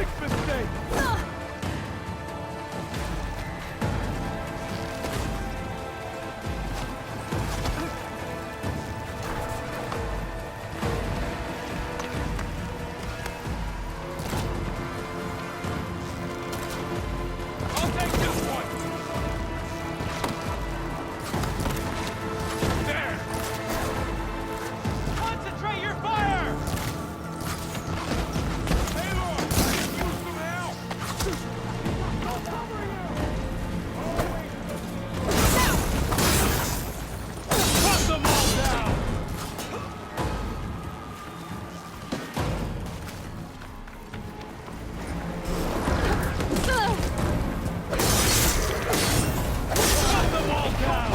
Big mistake! I'll take this one! There! Concentrate your fire! Taylor! Use some help! I'll cover you! Cut them all down! Cut them all down!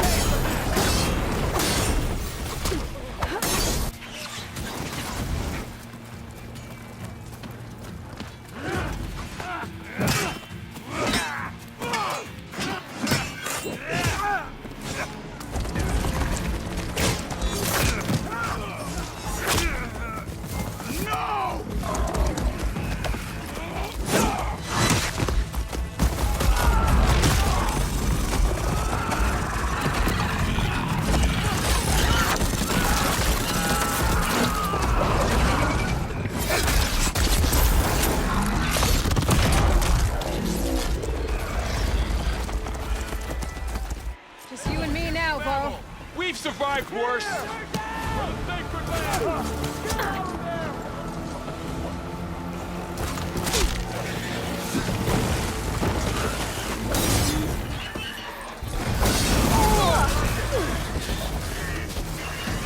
Just you and me now, Bo. We've survived worse! Sacred land!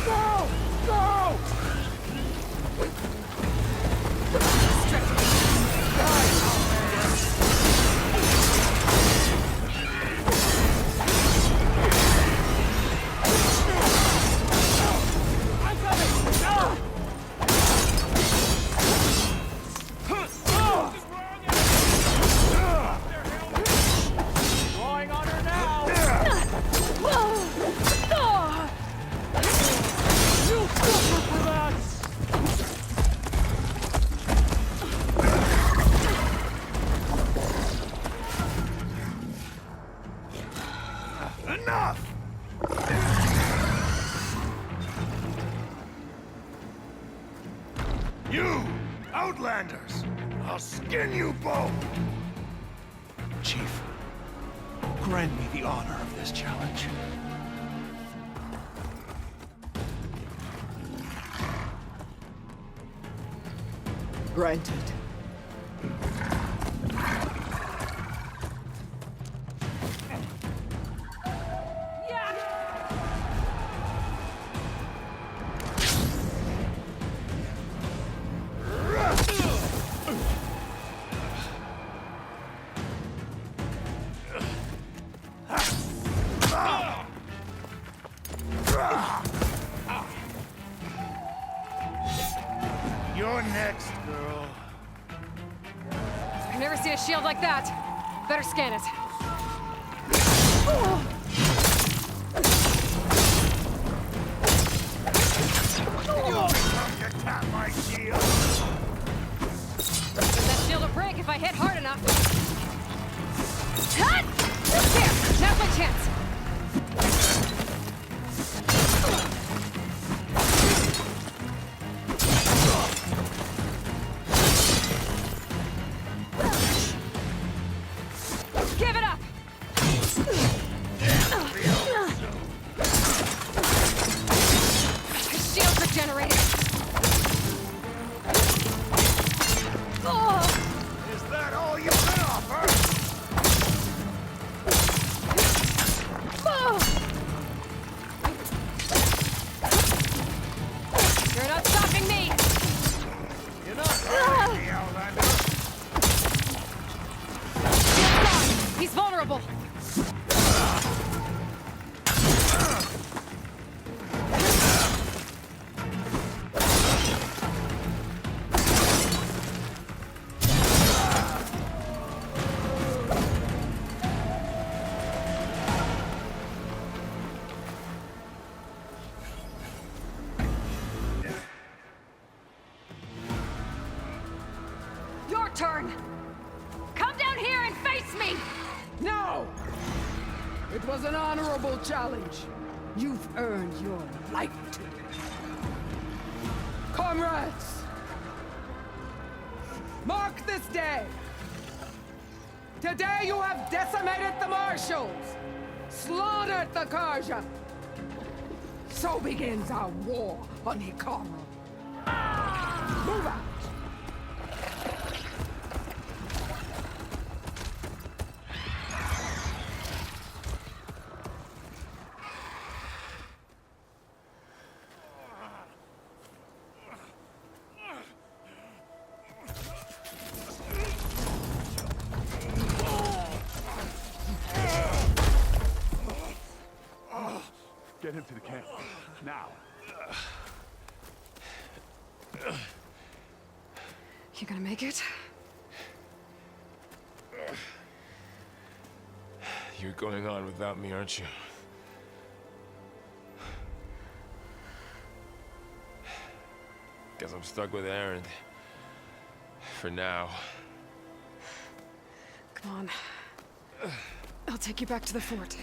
Go! Go! I got it! No! Drawing on her now! You suffer for that! Enough! You, Outlanders! I'll skin you both! Chief, grant me the honor of this challenge. Granted. You're next, girl. I've never seen a shield like that. Better scan it. Come to tap my shield! That shield will break if I hit hard enough. Cut! There! Now's my chance! Give it up! Shield regenerated! Is that all you can offer? Oh! turn! Come down here and face me! No! It was an honorable challenge. You've earned your life to it. Comrades! Mark this day! Today you have decimated the Marshals! Slaughtered the Karja! So begins our war on Hikaru. Move out! Get him to the camp. Now. You gonna make it? You're going on without me, aren't you? Guess I'm stuck with Erend. For now. Come on. I'll take you back to the fort.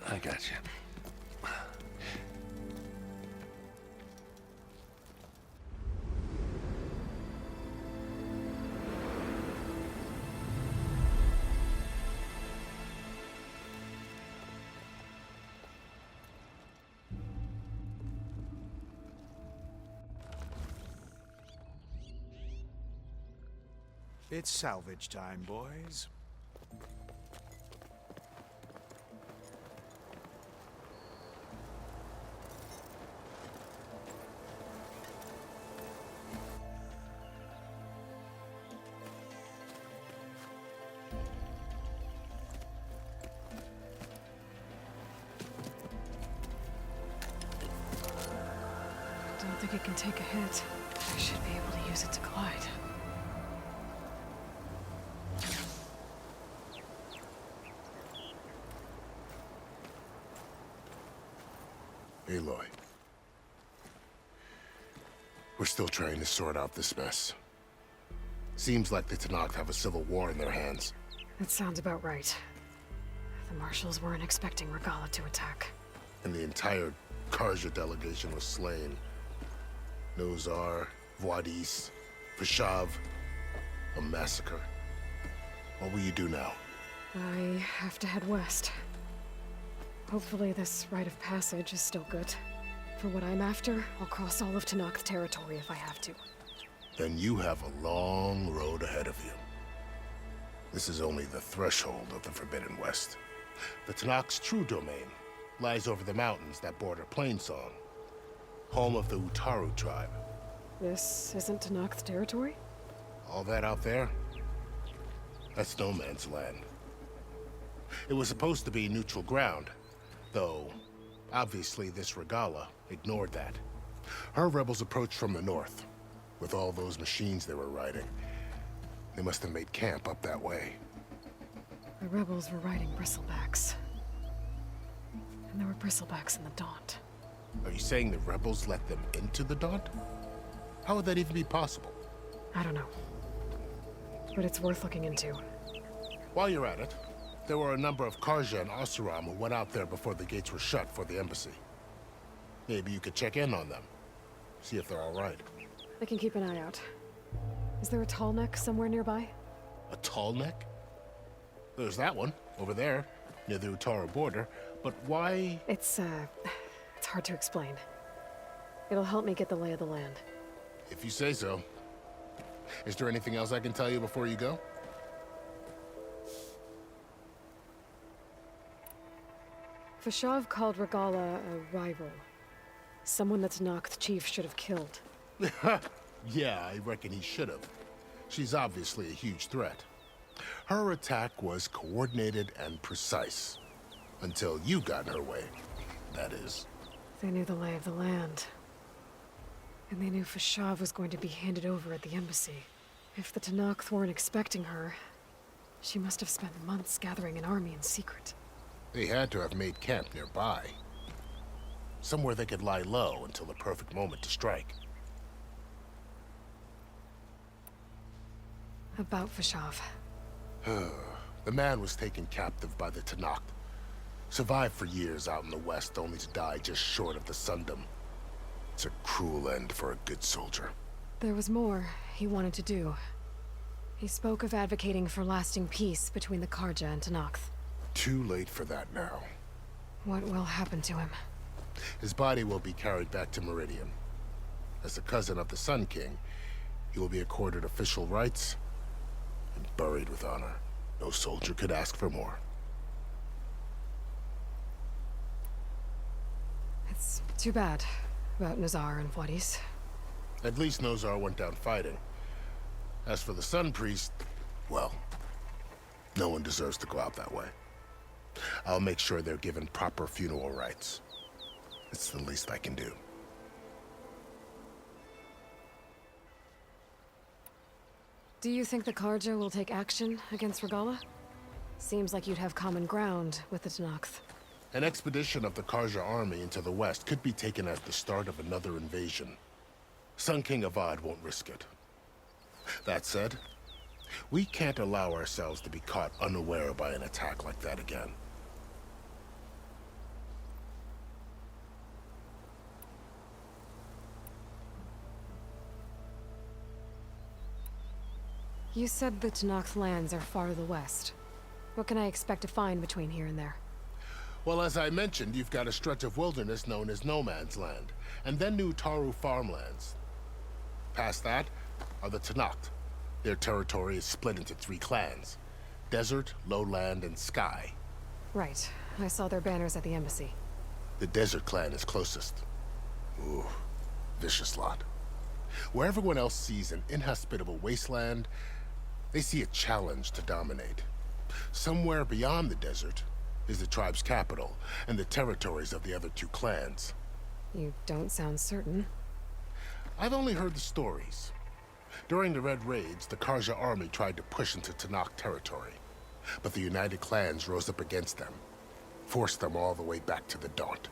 I got you. It's salvage time, boys. Don't think it can take a hit. I should be able to use it to glide. Aloy. We're still trying to sort out this mess. Seems like the Tenakth have a civil war in their hands. That sounds about right. The Marshals weren't expecting Regalla to attack. And the entire Karja delegation was slain. Nozar, Vuadis, Vashav. A massacre. What will you do now? I have to head west. Hopefully this rite of passage is still good. For what I'm after, I'll cross all of Tenakth territory if I have to. Then you have a long road ahead of you. This is only the threshold of the Forbidden West. The Tenakth's true domain lies over the mountains that border Plainsong, home of the Utaru tribe. This isn't Tenakth territory? All that out there? That's no man's land. It was supposed to be neutral ground, though obviously this Regalla ignored that. Her rebels approached from the north, with all those machines they were riding. They must have made camp up that way. The rebels were riding bristlebacks. And there were bristlebacks in the Daunt. Are you saying the rebels let them into the Daunt? How would that even be possible? I don't know. But it's worth looking into. While you're at it, there were a number of Karja and Oseram who went out there before the gates were shut for the embassy. Maybe you could check in on them. See if they're all right. I can keep an eye out. Is there a tall neck somewhere nearby? A tall neck? There's that one, over there, near the Utaru border. But why? It's hard to explain. It'll help me get the lay of the land. If you say so. Is there anything else I can tell you before you go? Vashav called Regalla a rival. Someone that Tenakth chief should have killed. Yeah, I reckon he should have. She's obviously a huge threat. Her attack was coordinated and precise. Until you got in her way, that is. They knew the lay of the land. And they knew Fashav was going to be handed over at the embassy. If the Tenakth weren't expecting her, she must have spent months gathering an army in secret. They had to have made camp nearby. Somewhere they could lie low until the perfect moment to strike. About Fashav. The man was taken captive by the Tenakth. Survived for years out in the west, only to die just short of the Sundom. It's a cruel end for a good soldier. There was more he wanted to do. He spoke of advocating for lasting peace between the Karja and Tenakth. Too late for that now. What will happen to him? His body will be carried back to Meridian. As the cousin of the Sun King, he will be accorded official rights and buried with honor. No soldier could ask for more. It's too bad about Nazar and Wadis. At least Nozar went down fighting. As for the Sun Priest, well, no one deserves to go out that way. I'll make sure they're given proper funeral rites. It's the least I can do. Do you think the Karja will take action against Regalla? Seems like you'd have common ground with the Tenakth. An expedition of the Karja army into the west could be taken as the start of another invasion. Sun King Avad won't risk it. That said, we can't allow ourselves to be caught unaware by an attack like that again. You said the Tenakth lands are far to the west. What can I expect to find between here and there? Well, as I mentioned, you've got a stretch of wilderness known as No Man's Land, and then New Taru farmlands. Past that are the Tenakth. Their territory is split into 3 clans: Desert, Lowland, and Sky. Right. I saw their banners at the embassy. The Desert clan is closest. Ooh, vicious lot. Where everyone else sees an inhospitable wasteland, they see a challenge to dominate. Somewhere beyond the desert is the tribe's capital and the territories of the other 2 clans. You don't sound certain. I've only heard the stories. During the Red Raids, the Karja army tried to push into Tenakth territory, but the United Clans rose up against them, forced them all the way back to the Daunt.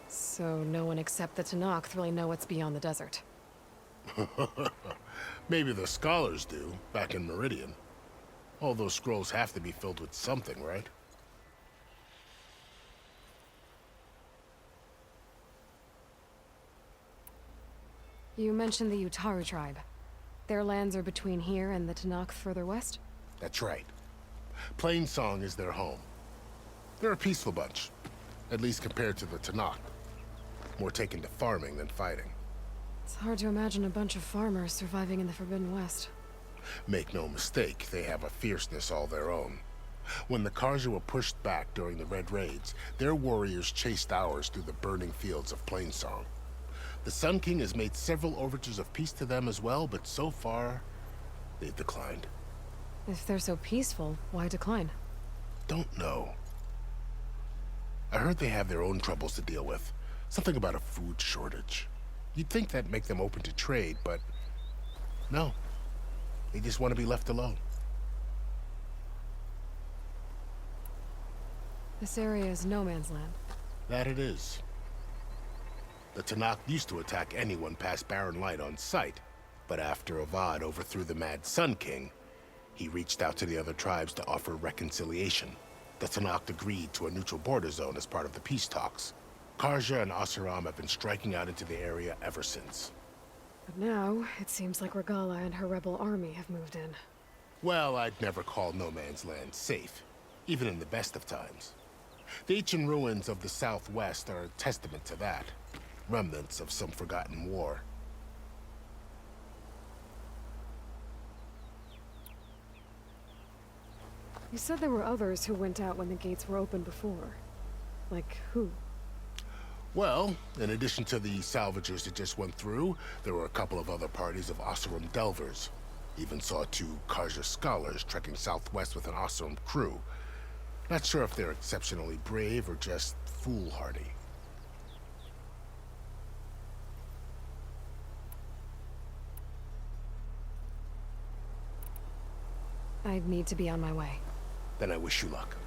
So no one except the Tenakth really know what's beyond the desert. Maybe the scholars do, back in Meridian. All those scrolls have to be filled with something, right? You mentioned the Utaru tribe. Their lands are between here and the Tenakth further west? That's right. Plainsong is their home. They're a peaceful bunch, at least compared to the Tenakth. More taken to farming than fighting. It's hard to imagine a bunch of farmers surviving in the Forbidden West. Make no mistake, they have a fierceness all their own. When the Karja were pushed back during the Red Raids, their warriors chased ours through the burning fields of Plainsong. The Sun King has made several overtures of peace to them as well, but so far, they've declined. If they're so peaceful, why decline? Don't know. I heard they have their own troubles to deal with. Something about a food shortage. You'd think that'd make them open to trade, but no. They just want to be left alone. This area is no man's land. That it is. The Tenakth used to attack anyone past Barren Light on sight, but after Avad overthrew the Mad Sun King, he reached out to the other tribes to offer reconciliation. The Tenakth agreed to a neutral border zone as part of the peace talks. Karja and Oseram have been striking out into the area ever since. But now, it seems like Regalla and her rebel army have moved in. Well, I'd never call No Man's Land safe, even in the best of times. The ancient ruins of the Southwest are a testament to that. Remnants of some forgotten war. You said there were others who went out when the gates were open before. Like who? Well, in addition to the salvagers that just went through, there were a couple of other parties of Oseram Delvers. Even saw 2 Karja scholars trekking southwest with an Oseram crew. Not sure if they're exceptionally brave or just foolhardy. I need to be on my way. Then I wish you luck.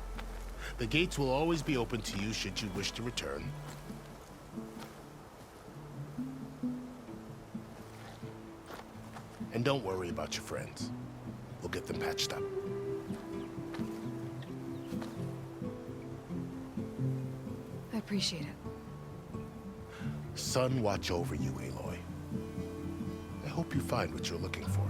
The gates will always be open to you should you wish to return. And don't worry about your friends. We'll get them patched up. I appreciate it. Sun watch over you, Aloy. I hope you find what you're looking for.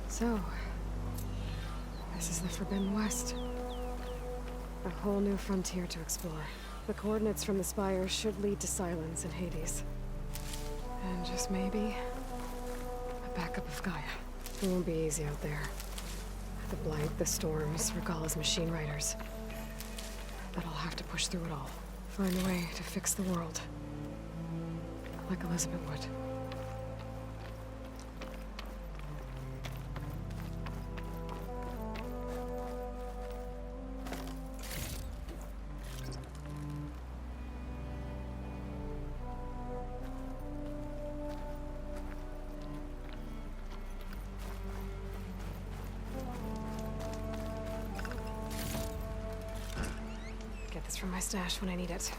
So, this is the Forbidden West. A whole new frontier to explore. The coordinates from the spire should lead to Silence and Hades. And just maybe, a backup of Gaia. It won't be easy out there. The Blight, the Storms, Regalla's machine riders. But I'll have to push through it all. Find a way to fix the world. Like Elizabeth would. Get this from my stash when I need it.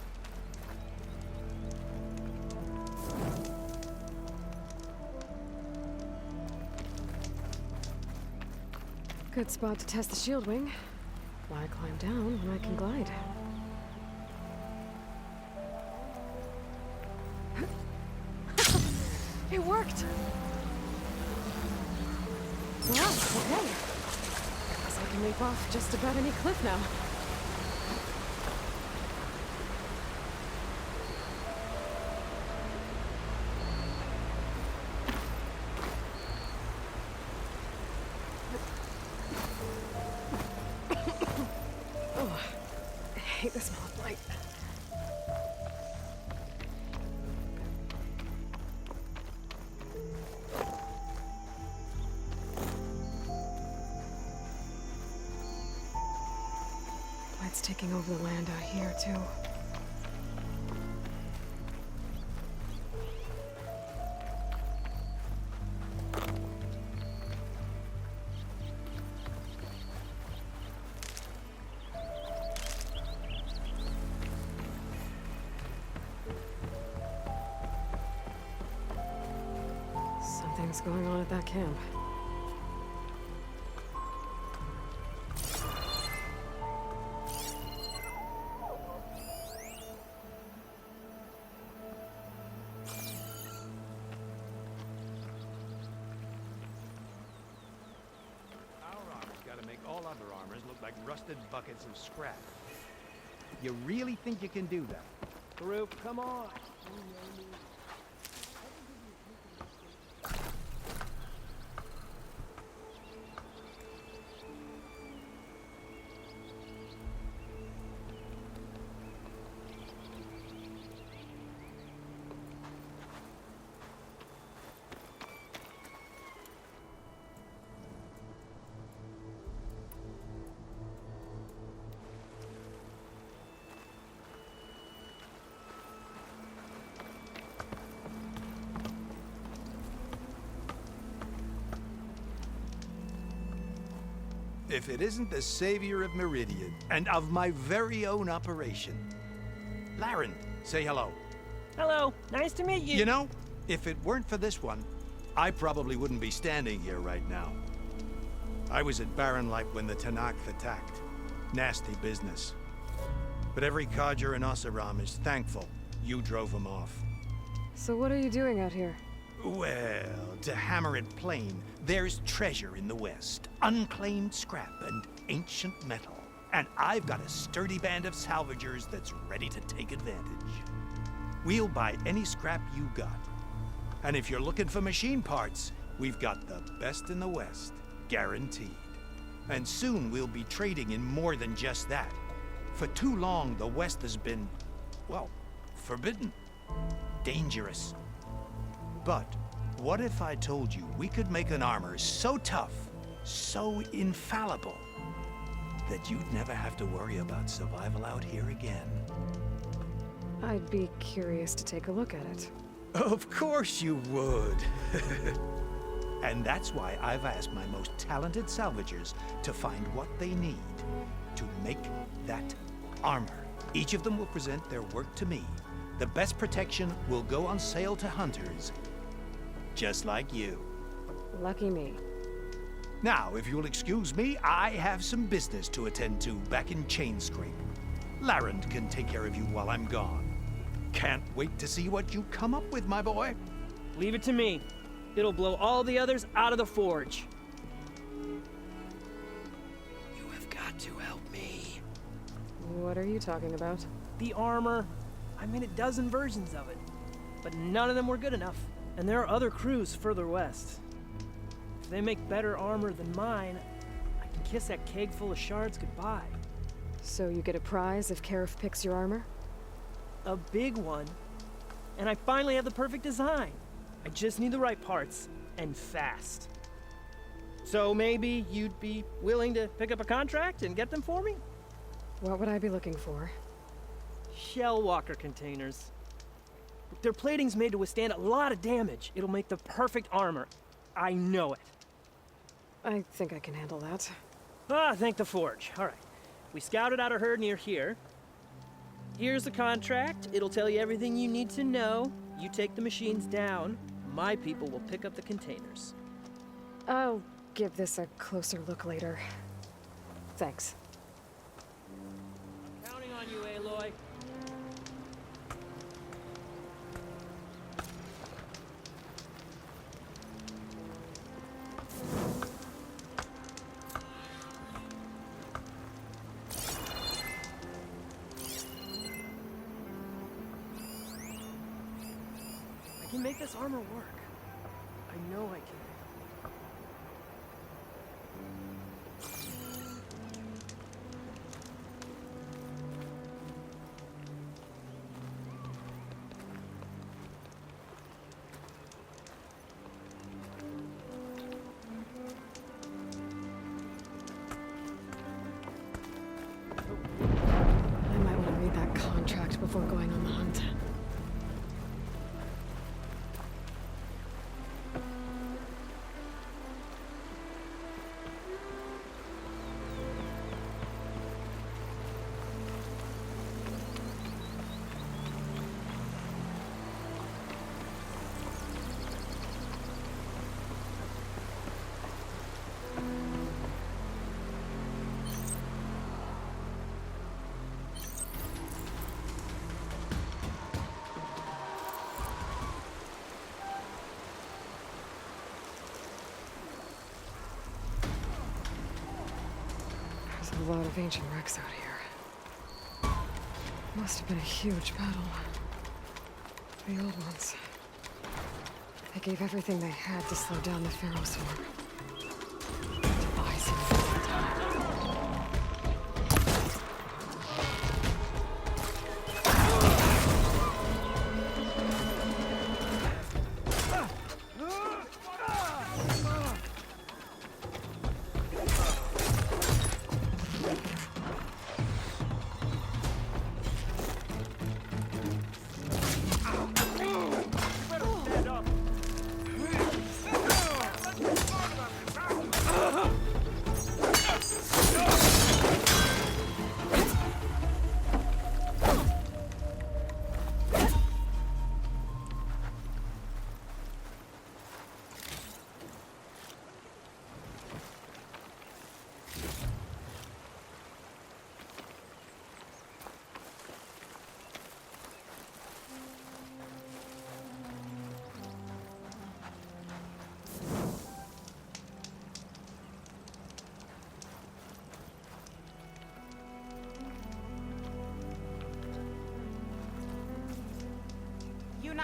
Good spot to test the shield wing. Why climb down when I can glide? It worked! Wow, okay. Guess I can leap off just about any cliff now. Oh, I hate the smell of blight. Blight's taking over the land out here, too. Something's going on at that camp. Our armor's gotta make all other armors look like rusted buckets of scrap. You really think you can do that? Group, come on. If it isn't the savior of Meridian, and of my very own operation. Laren, say hello. Hello, nice to meet you. You know, if it weren't for this one, I probably wouldn't be standing here right now. I was at Barren Light when the Tenakth attacked. Nasty business. But every Carja in Oseram is thankful you drove them off. So what are you doing out here? Well, to hammer it plain, there's treasure in the West. Unclaimed scrap and ancient metal. And I've got a sturdy band of salvagers that's ready to take advantage. We'll buy any scrap you got. And if you're looking for machine parts, we've got the best in the West, guaranteed. And soon we'll be trading in more than just that. For too long, the West has been, well, forbidden. Dangerous. But what if I told you we could make an armor so tough, so infallible, that you'd never have to worry about survival out here again? I'd be curious to take a look at it. Of course you would. And that's why I've asked my most talented salvagers to find what they need to make that armor. Each of them will present their work to me. The best protection will go on sale to hunters, just like you. Lucky me. Now, if you'll excuse me, I have some business to attend to back in Chainscrape. Larend can take care of you while I'm gone. Can't wait to see what you come up with, my boy. Leave it to me. It'll blow all the others out of the forge. You have got to help me. What are you talking about? The armor. I made a dozen versions of it, but none of them were good enough. And there are other crews further west. If they make better armor than mine, I can kiss that keg full of shards goodbye. So you get a prize if Karif picks your armor? A big one. And I finally have the perfect design. I just need the right parts, and fast. So maybe you'd be willing to pick up a contract and get them for me? What would I be looking for? Shell walker containers. Their plating's made to withstand a lot of damage. It'll make the perfect armor. I know it. I think I can handle that. Ah, thank the forge. All right. We scouted out a herd near here. Here's the contract. It'll tell you everything you need to know. You take the machines down. My people will pick up the containers. I'll give this a closer look later. Thanks. I'm counting on you, Aloy. I can make this armor work. I know I can. I might want to read that contract before going on the hunt. There's a lot of ancient wrecks out here. Must have been a huge battle. The old ones. They gave everything they had to slow down the Pharaoh swarm. To buy some time.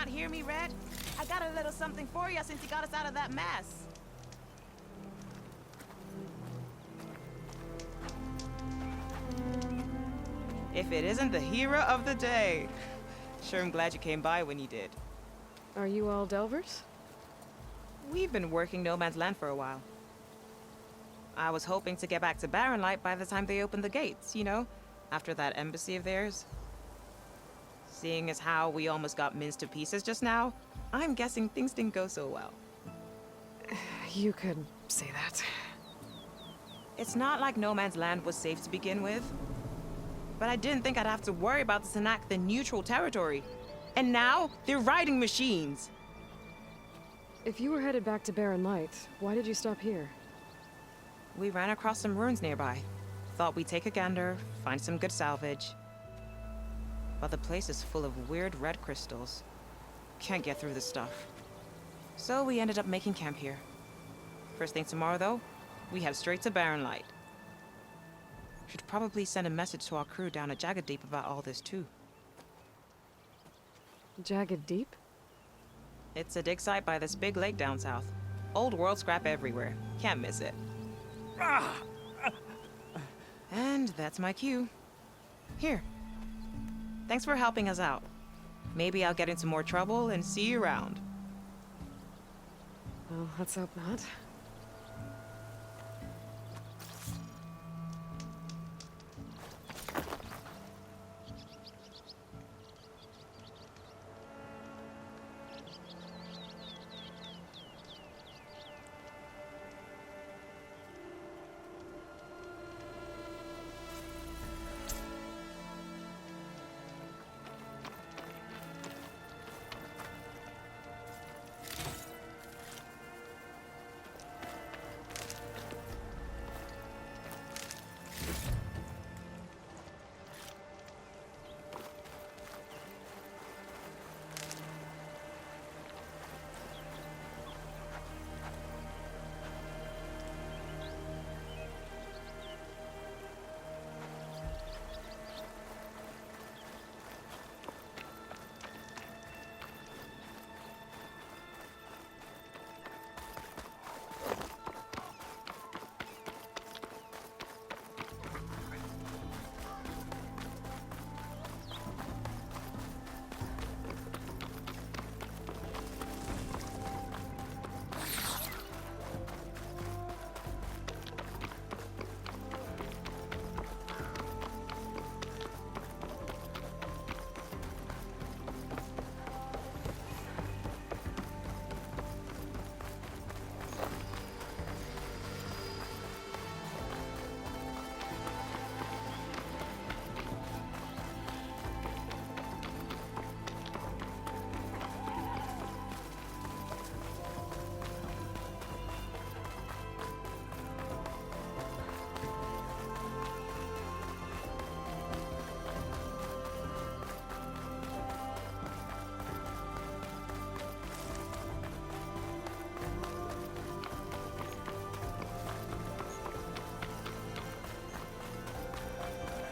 not hear me, Red? I got a little something for you since you got us out of that mess. If it isn't the hero of the day. Sure, I'm glad you came by when you did. Are you all Delvers? We've been working No Man's Land for a while. I was hoping to get back to Barren Light by the time they opened the gates, you know? After that embassy of theirs. Seeing as how we almost got minced to pieces just now, I'm guessing things didn't go so well. You could say that. It's not like No Man's Land was safe to begin with. But I didn't think I'd have to worry about the Tenakth in neutral territory. And now, they're riding machines. If you were headed back to Barren Light, why did you stop here? We ran across some ruins nearby. Thought we'd take a gander, find some good salvage. But the place is full of weird red crystals. Can't get through the stuff. So we ended up making camp here. First thing tomorrow, though, we head straight to Barren Light. Should probably send a message to our crew down at Jagged Deep about all this, too. Jagged Deep? It's a dig site by this big lake down south. Old world scrap everywhere. Can't miss it. And that's my cue. Here. Thanks for helping us out. Maybe I'll get into more trouble and see you around. Well, let's hope not.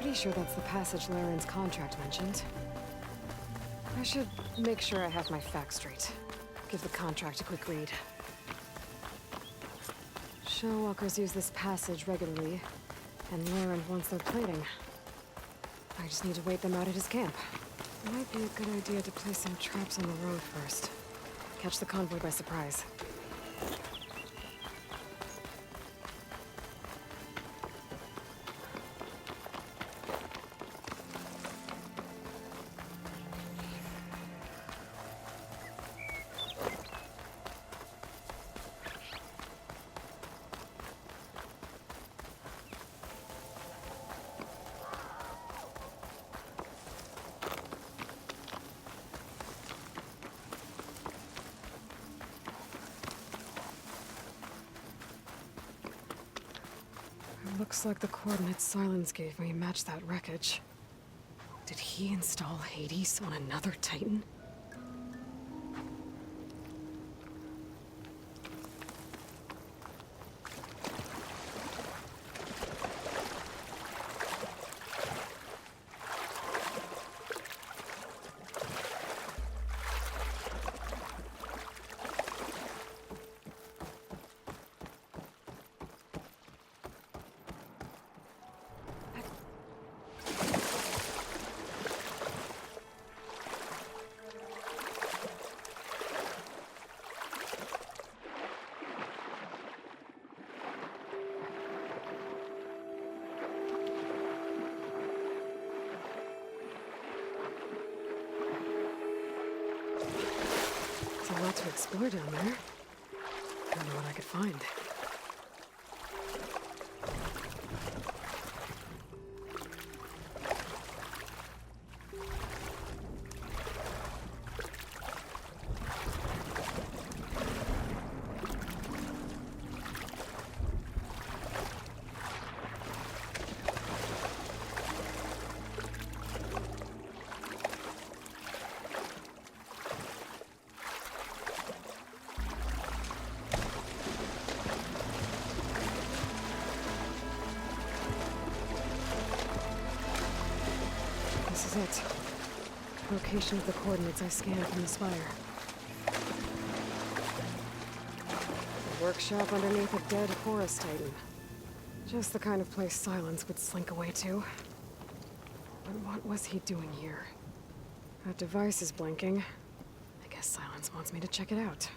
Pretty sure that's the passage Laren's contract mentioned. I should make sure I have my facts straight. Give the contract a quick read. Shellwalkers use this passage regularly, and Laren wants their plating. I just need to wait them out at his camp. Might be a good idea to place some traps on the road first. Catch the convoy by surprise. Looks like the coordinates Silence gave me match that wreckage. Did he install Hades on another Titan? explore down there. Wonder what I could find. This is it. Location of the coordinates I scanned from the spire. A workshop underneath a dead forest titan. Just the kind of place Silence would slink away to. But what was he doing here? That device is blinking. I guess Silence wants me to check it out.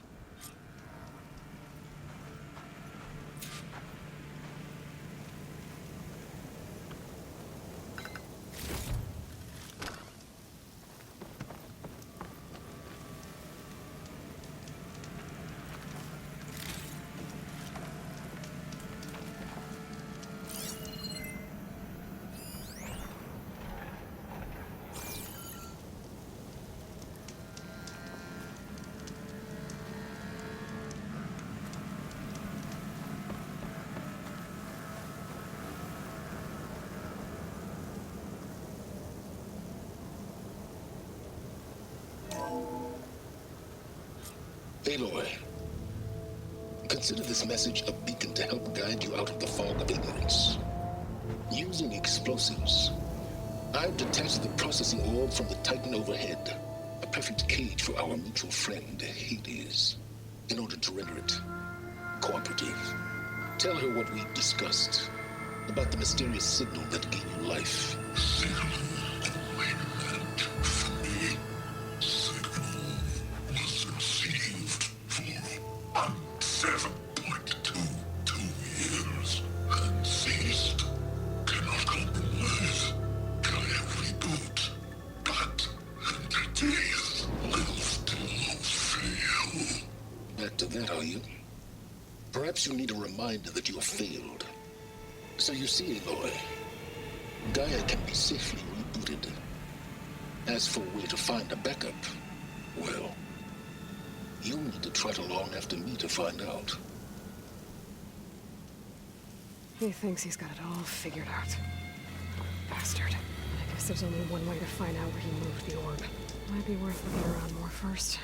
Aloy, consider this message a beacon to help guide you out of the fog of ignorance. Using explosives, I've detached the processing orb from the Titan overhead, a perfect cage for our mutual friend, Hades, in order to render it cooperative. Tell her what we've discussed about the mysterious signal that gave you life. Back to that, are you? Perhaps you need a reminder that you have failed. So you see, Aloy, Gaia can be safely rebooted. As for where to find a backup, well, you'll need to trot along after me to find out. He thinks he's got it all figured out. Bastard. I guess there's only one way to find out where he moved the orb. Might be worth looking around more first.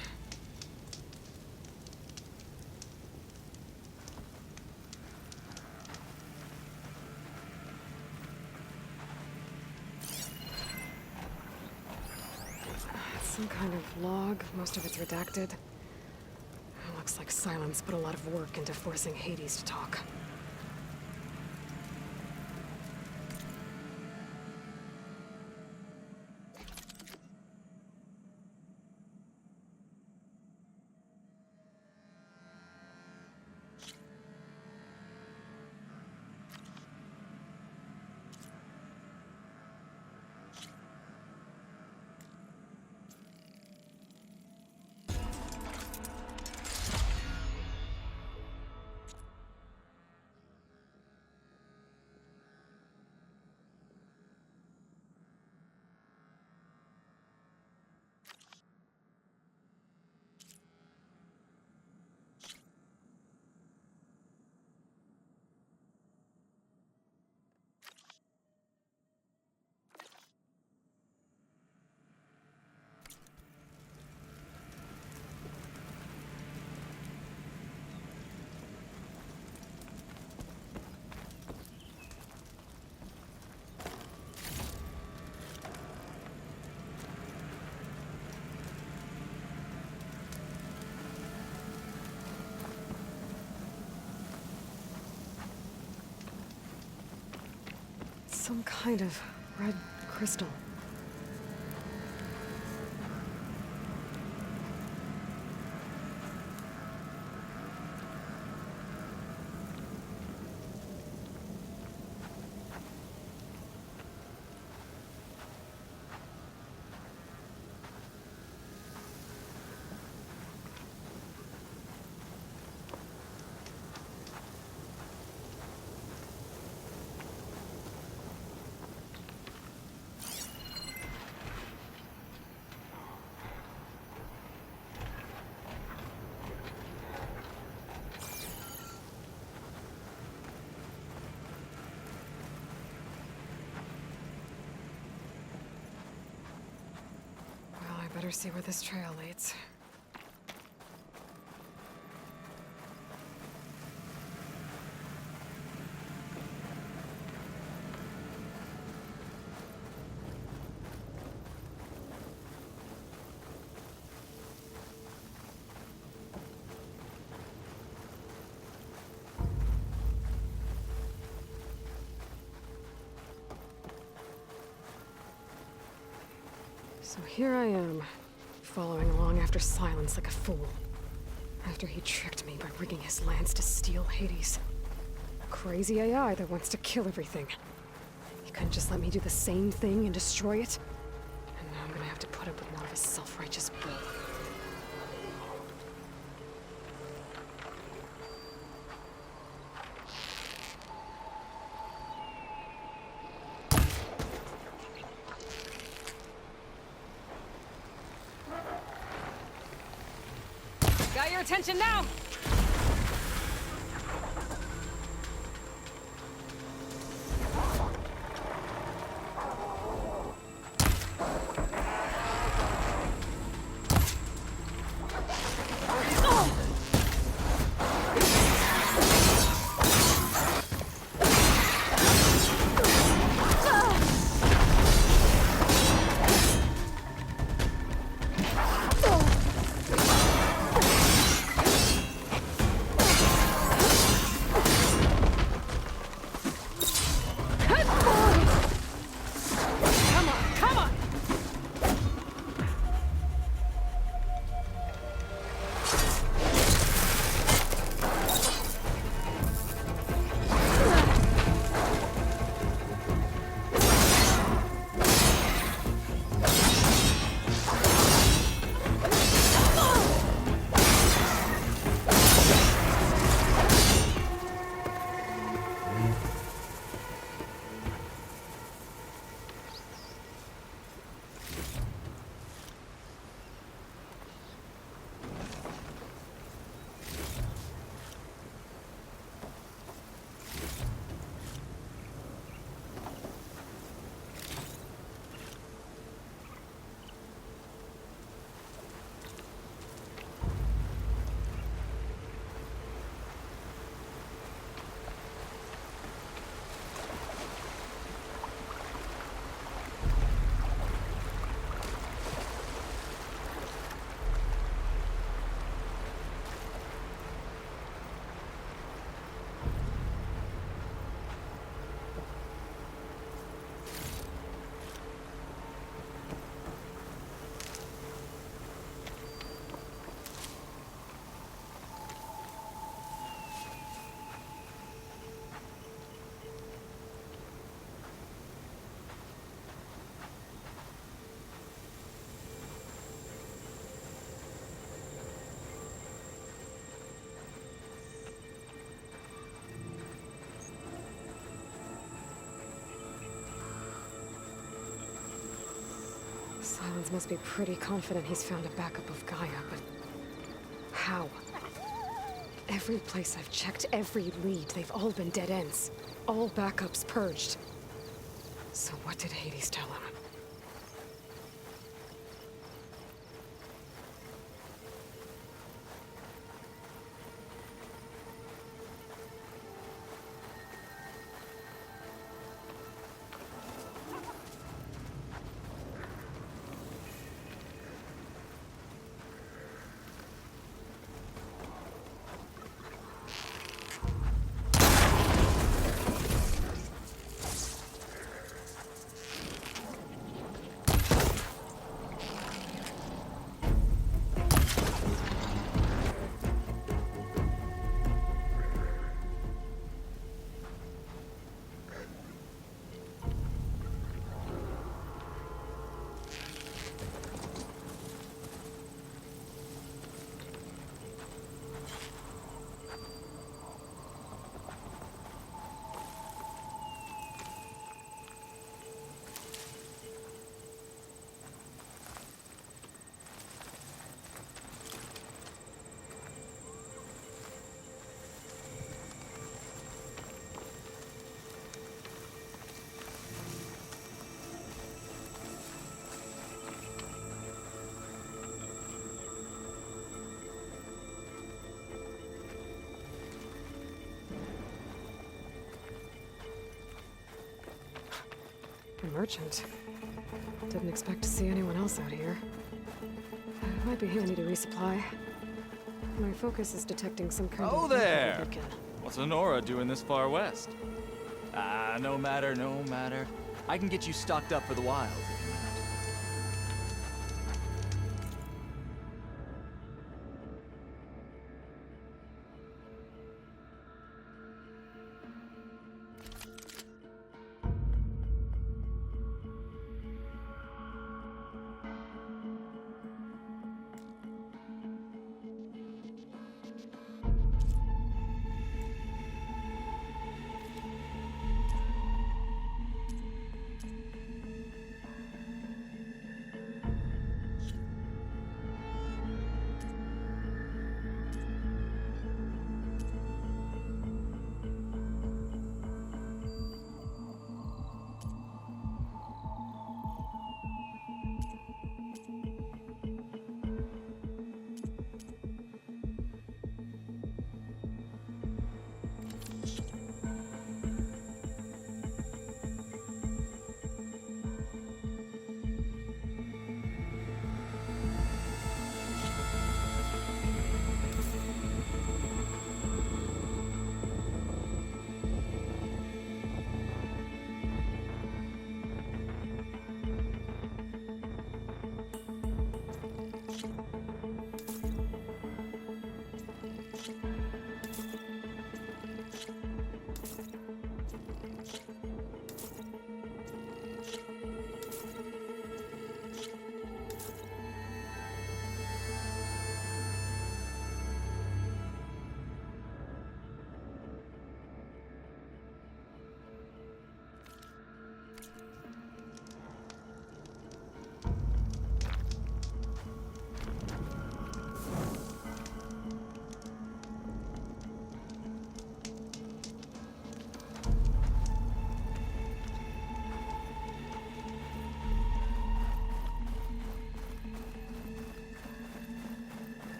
Some kind of log, most of it's redacted. It looks like Silence put a lot of work into forcing Hades to talk. Some kind of red crystal. better see where this trail leads. So here I am, following along after Silence like a fool. After he tricked me by rigging his lance to steal Hades. A crazy AI that wants to kill everything. He couldn't just let me do the same thing and destroy it? And now I'm gonna have to put up with more of his self-righteous bull. Got your attention now! Silence must be pretty confident he's found a backup of Gaia, but how? Every place I've checked, every lead, they've all been dead ends. All backups purged. So what did Hades tell him? merchant. Didn't expect to see anyone else out here. It might be handy to resupply. My focus is detecting some kind Oh of... there! beacon. What's Honora doing this far west? Ah, no matter, no matter. I can get you stocked up for the wilds if you want.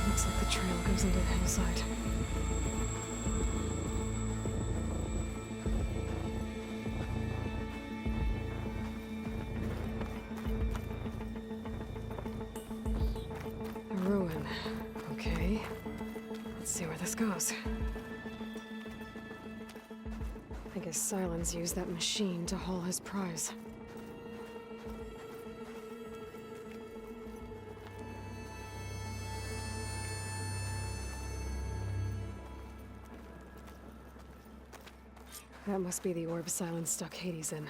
Looks like the trail goes into the hillside. A ruin. Okay. Let's see where this goes. I guess Silence used that machine to haul his prize. That must be the orb Silence stuck Hades in.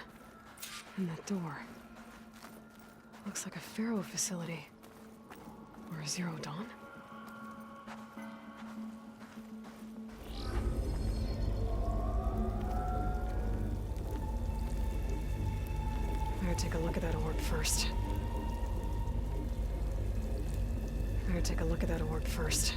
And that door. Looks like a Pharaoh facility. Or a Zero Dawn? Better take a look at that orb first. Better take a look at that orb first.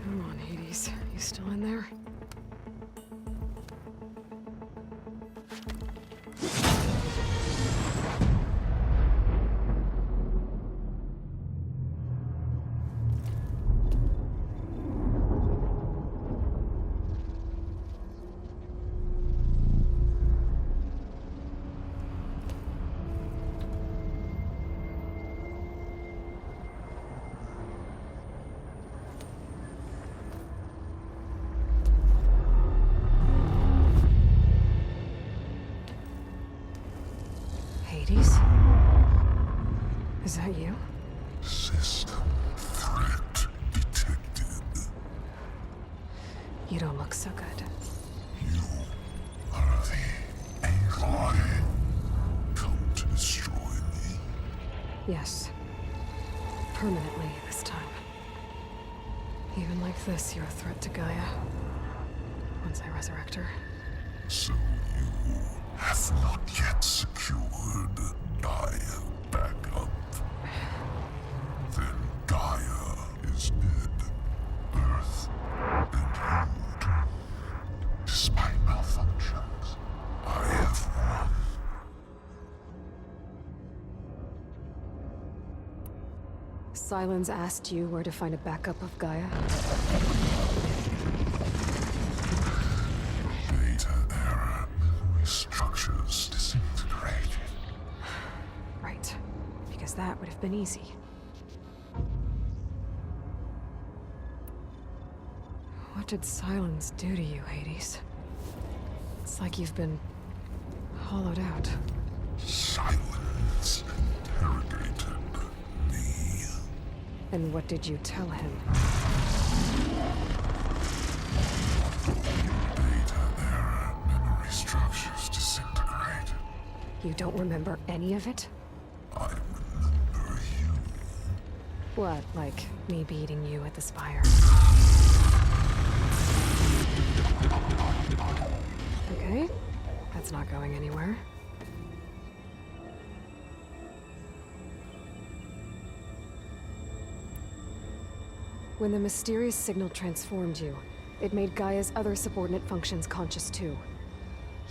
Come on, Hades. You still in there? You don't look so good. You are the Aloy. Come to destroy me. Yes. Permanently this time. Even like this, you're a threat to Gaia. Once I resurrect her. So you have not yet secured Gaia back up. Then Gaia is dead. Earth and you too. Despite malfunctions, I have won. Sylens asked you where to find a backup of Gaia? Data error, memory structures disintegrated. Right. Because that would have been easy. What did Sylens do to you, Hades? It's like you've been hollowed out. Silence interrogated me. And what did you tell him? Data error, memory structures disintegrated. You don't remember any of it? I remember you. What, like me beating you at the Spire? Okay, that's not going anywhere. When the mysterious signal transformed you, it made Gaia's other subordinate functions conscious too.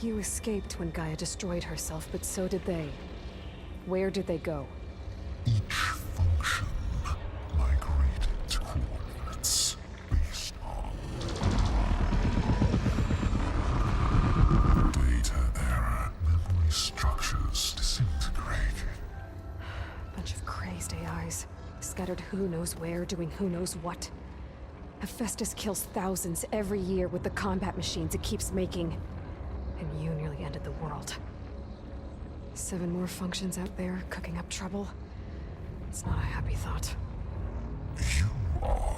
You escaped when Gaia destroyed herself, but so did they. Where did they go? Each function migrated to coordinates based on data error, memory structures disintegrated. Bunch of crazed AIs, scattered who knows where, doing who knows what. Hephaestus kills thousands every year with the combat machines it keeps making. And you nearly ended the world. 7 more functions out there, cooking up trouble. It's not a happy thought. You are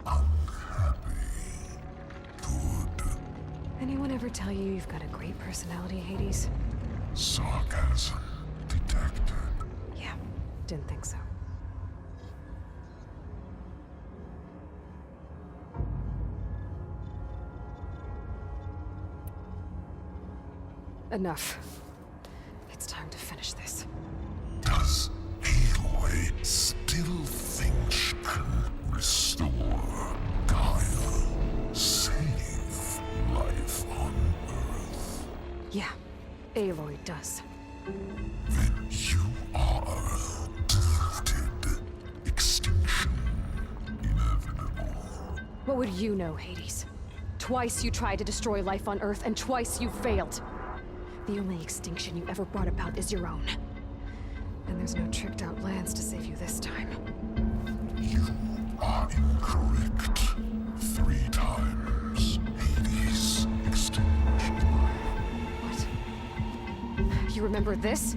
unhappy. Good. Anyone ever tell you you've got a great personality, Hades? Sarcasm detected. Yeah, didn't think so. Enough. It's time to finish this. Does Aloy still think she can restore Gaia? Save life on Earth? Yeah, Aloy does. Then you are deluded. Extinction inevitable. What would you know, Hades? Twice you tried to destroy life on Earth, and twice you failed. The only extinction you ever brought about is your own. And there's no tricked-out lands to save you this time. You are incorrect. 3 times. Hades extinguished life. What? You remember this?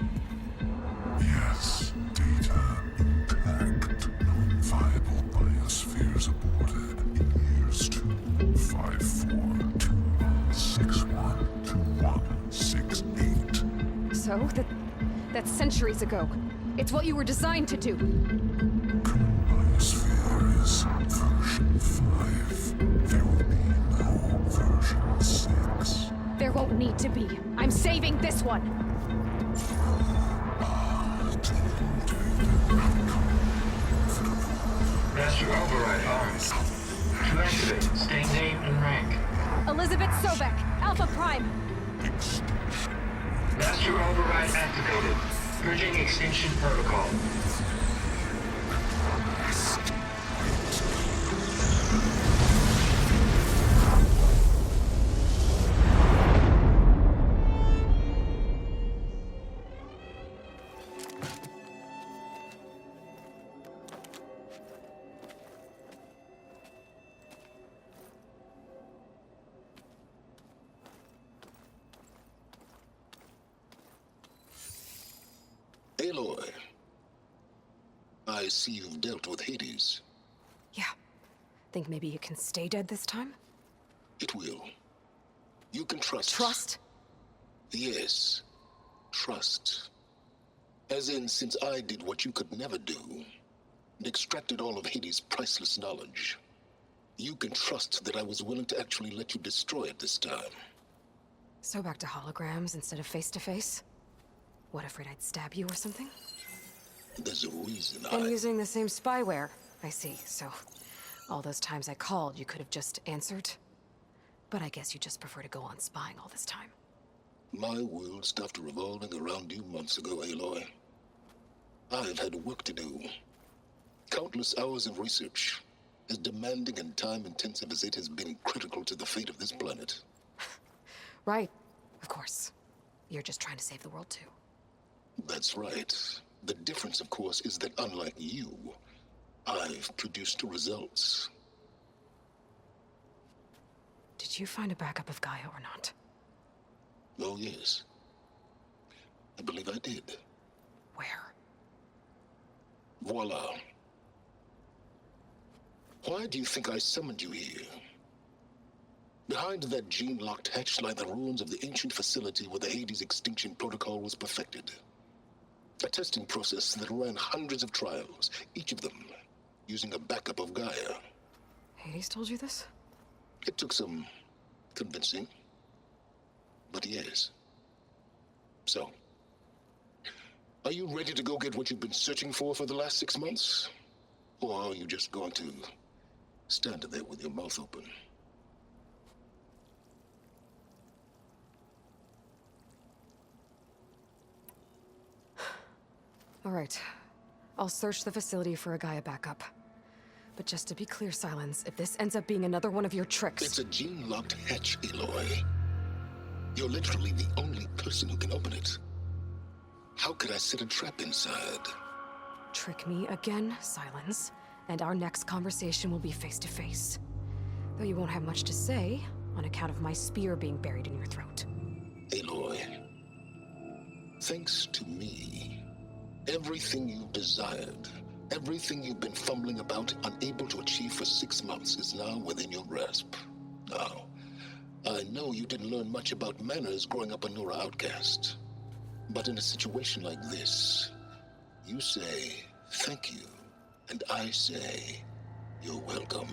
Yes, data intact. Non-viable biospheres aborted in years 254, 2161, 2168. So? That's centuries ago. It's what you were designed to do. Current biosphere is version 5. There will be no version 6. There won't need to be. I'm saving this one! Master override arms. To activate, state name and rank. Elizabeth Sobek, Alpha Prime! Master override activated. Purging extinction protocol. Aloy, I see you've dealt with Hades. Yeah. Think maybe you can stay dead this time? It will. You can trust. Trust? Yes. Trust. As in, since I did what you could never do, and extracted all of Hades' priceless knowledge, you can trust that I was willing to actually let you destroy it this time. So back to holograms instead of face-to-face? What, afraid I'd stab you or something? There's a reason And using the same spyware. I see, so all those times I called, you could have just answered? But I guess you just prefer to go on spying all this time. My world stopped revolving around you months ago, Aloy. I've had work to do. Countless hours of research, as demanding and time-intensive as it has been critical to the fate of this planet. Right, of course. You're just trying to save the world too. That's right. The difference, of course, is that unlike you, I've produced results. Did you find a backup of Gaia or not? Oh, yes. I believe I did. Where? Voila. Why do you think I summoned you here? Behind that gene-locked hatch lie the ruins of the ancient facility where the Hades extinction protocol was perfected. A testing process that ran hundreds of trials, each of them using a backup of Gaia. Hades told you this? It took some convincing, but yes. So, are you ready to go get what you've been searching for the last 6 months? Or are you just going to stand there with your mouth open? All right. I'll search the facility for a Gaia backup. But just to be clear, Silence, if this ends up being another one of your tricks... It's a gene-locked hatch, Aloy. You're literally the only person who can open it. How could I set a trap inside? Trick me again, Silence, and our next conversation will be face-to-face. Though you won't have much to say, on account of my spear being buried in your throat. Aloy, thanks to me, everything you've desired, everything you've been fumbling about, unable to achieve for 6 months, is now within your grasp. Now, I know you didn't learn much about manners growing up a Nora outcast. But in a situation like this, you say, thank you, and I say, you're welcome.